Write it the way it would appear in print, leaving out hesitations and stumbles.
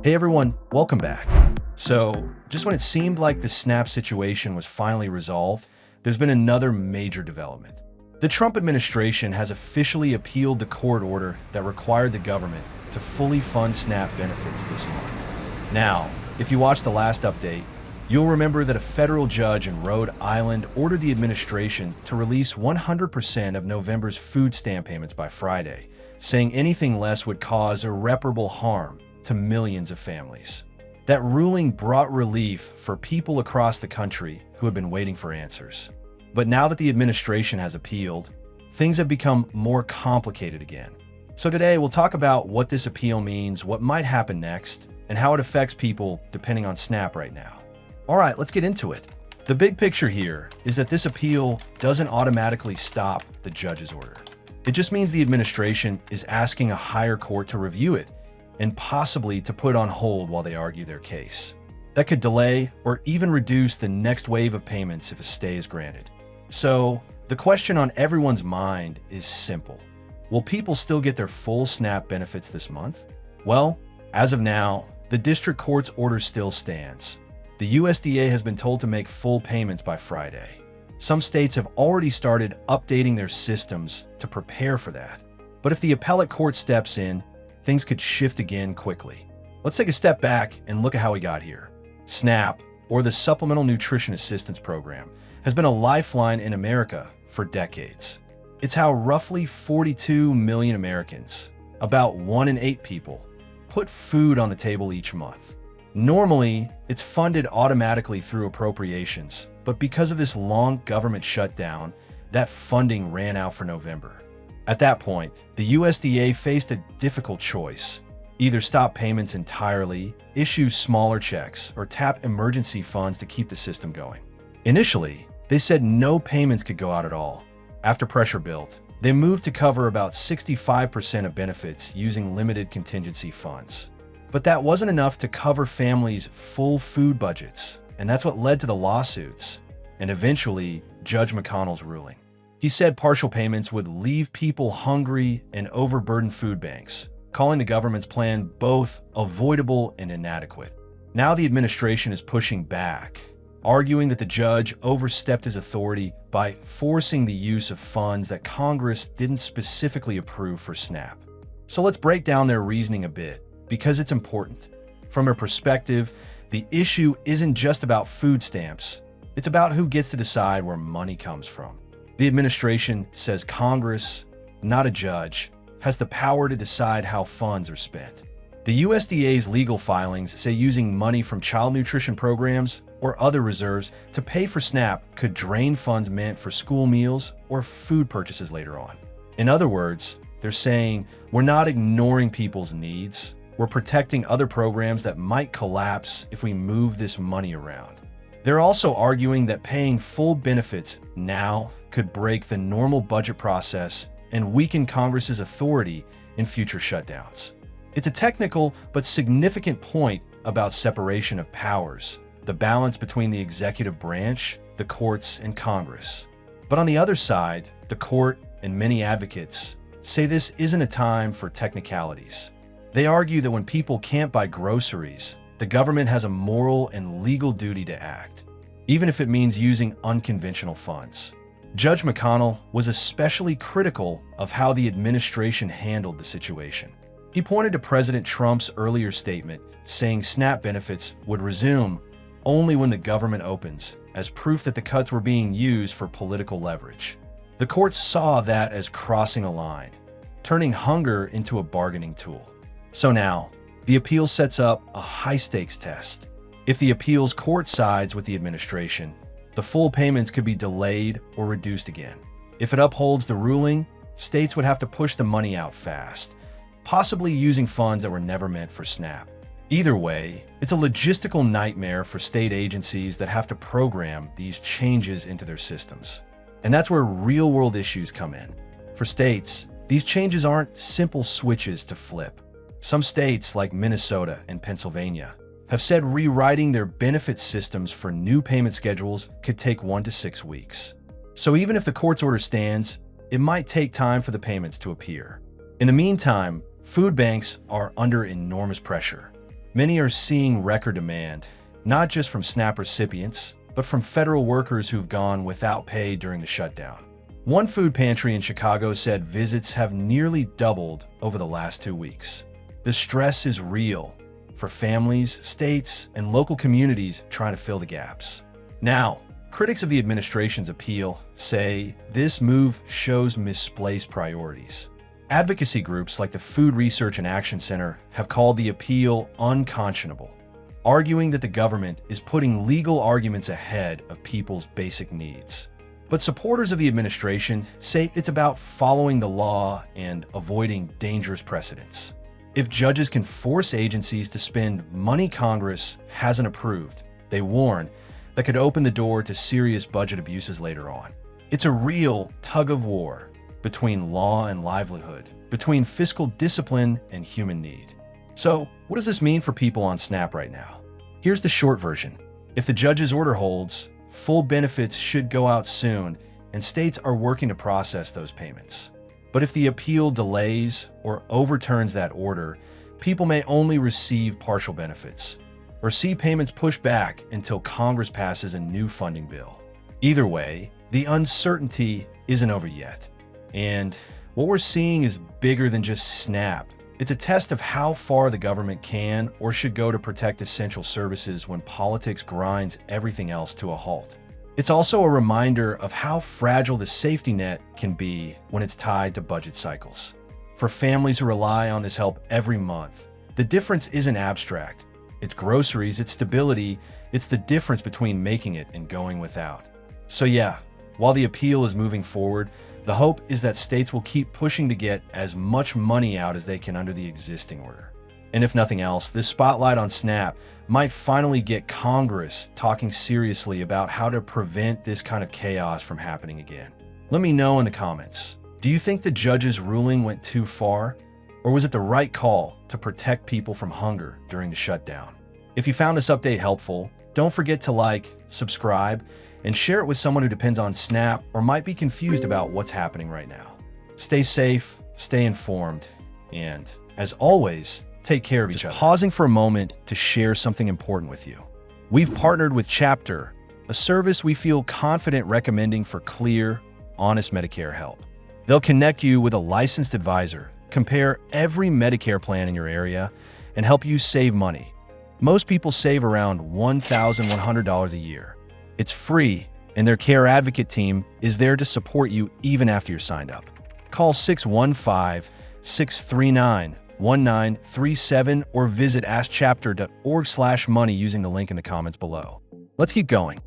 Hey everyone, welcome back. So, just when it seemed like the SNAP situation was finally resolved, there's been another major development. The Trump administration has officially appealed the court order that required the government to fully fund SNAP benefits this month. Now, if you watched the last update, you'll remember that a federal judge in Rhode Island ordered the administration to release 100% of November's food stamp payments by Friday, saying anything less would cause irreparable harm to millions of families. That ruling brought relief for people across the country who had been waiting for answers. But now that the administration has appealed, things have become more complicated again. So today we'll talk about what this appeal means, what might happen next, and how it affects people depending on SNAP right now. All right, let's get into it. The big picture here is that this appeal doesn't automatically stop the judge's order. It just means the administration is asking a higher court to review it and possibly to put on hold while they argue their case. That could delay or even reduce the next wave of payments if a stay is granted. So, the question on everyone's mind is simple. Will people still get their full SNAP benefits this month? Well, as of now, the district court's order still stands. The USDA has been told to make full payments by Friday. Some states have already started updating their systems to prepare for that. But if the appellate court steps in, things could shift again quickly. Let's take a step back and look at how we got here. SNAP, or the Supplemental Nutrition Assistance Program, has been a lifeline in America for decades. It's how roughly 42 million Americans, about 1 in 8 people, put food on the table each month. Normally, it's funded automatically through appropriations, but because of this long government shutdown, that funding ran out for November. At that point, the USDA faced a difficult choice. Either stop payments entirely, issue smaller checks, or tap emergency funds to keep the system going. Initially, they said no payments could go out at all. After pressure built, they moved to cover about 65% of benefits using limited contingency funds. But that wasn't enough to cover families' full food budgets, and that's what led to the lawsuits, and eventually Judge McConnell's ruling. He said partial payments would leave people hungry and overburden food banks, calling the government's plan both avoidable and inadequate. Now the administration is pushing back, arguing that the judge overstepped his authority by forcing the use of funds that Congress didn't specifically approve for SNAP. So let's break down their reasoning a bit, because it's important. From their perspective, the issue isn't just about food stamps, it's about who gets to decide where money comes from. The administration says Congress, not a judge, has the power to decide how funds are spent. The USDA's legal filings say using money from child nutrition programs or other reserves to pay for SNAP could drain funds meant for school meals or food purchases later on. In other words, they're saying we're not ignoring people's needs, we're protecting other programs that might collapse if we move this money around. They're also arguing that paying full benefits now could break the normal budget process and weaken Congress's authority in future shutdowns. It's a technical but significant point about separation of powers, the balance between the executive branch, the courts, and Congress. But on the other side, the court and many advocates say this isn't a time for technicalities. They argue that when people can't buy groceries, the government has a moral and legal duty to act, even if it means using unconventional funds. Judge McConnell was especially critical of how the administration handled the situation. He pointed to President Trump's earlier statement saying SNAP benefits would resume only when the government opens, as proof that the cuts were being used for political leverage. The court saw that as crossing a line, turning hunger into a bargaining tool. So now, the appeal sets up a high-stakes test. If the appeals court sides with the administration, the full payments could be delayed or reduced again. If it upholds the ruling, states would have to push the money out fast, possibly using funds that were never meant for SNAP. Either way, it's a logistical nightmare for state agencies that have to program these changes into their systems. And that's where real-world issues come in. For states, these changes aren't simple switches to flip. Some states, like Minnesota and Pennsylvania, have said rewriting their benefit systems for new payment schedules could take 1 to 6 weeks. So even if the court's order stands, it might take time for the payments to appear. In the meantime, food banks are under enormous pressure. Many are seeing record demand, not just from SNAP recipients, but from federal workers who've gone without pay during the shutdown. One food pantry in Chicago said visits have nearly doubled over the last 2 weeks. The stress is real for families, states, and local communities trying to fill the gaps. Now, critics of the administration's appeal say this move shows misplaced priorities. Advocacy groups like the Food Research and Action Center have called the appeal unconscionable, arguing that the government is putting legal arguments ahead of people's basic needs. But supporters of the administration say it's about following the law and avoiding dangerous precedents. If judges can force agencies to spend money Congress hasn't approved, they warn, that could open the door to serious budget abuses later on. It's a real tug-of-war between law and livelihood, between fiscal discipline and human need. So, what does this mean for people on SNAP right now? Here's the short version. If the judge's order holds, full benefits should go out soon, and states are working to process those payments. But if the appeal delays or overturns that order, people may only receive partial benefits, or see payments pushed back until Congress passes a new funding bill. Either way, the uncertainty isn't over yet. And what we're seeing is bigger than just SNAP. It's a test of how far the government can or should go to protect essential services when politics grinds everything else to a halt. It's also a reminder of how fragile the safety net can be when it's tied to budget cycles. For families who rely on this help every month, the difference isn't abstract. It's groceries, it's stability, it's the difference between making it and going without. So yeah, while the appeal is moving forward, the hope is that states will keep pushing to get as much money out as they can under the existing order. And if nothing else, this spotlight on SNAP might finally get Congress talking seriously about how to prevent this kind of chaos from happening again. Let me know in the comments. Do you think the judge's ruling went too far? Or was it the right call to protect people from hunger during the shutdown? If you found this update helpful, don't forget to like, subscribe, and share it with someone who depends on SNAP or might be confused about what's happening right now. Stay safe, stay informed, and as always, take care of each other. Pausing for a moment to share something important with you. We've partnered with Chapter, a service we feel confident recommending for clear, honest Medicare help. They'll connect you with a licensed advisor, compare every Medicare plan in your area, and help you save money. Most people save around $1,100 a year. It's free, and their care advocate team is there to support you even after you're signed up. Call 615-639-1937 or visit askchapter.org/money using the link in the comments below. Let's keep going.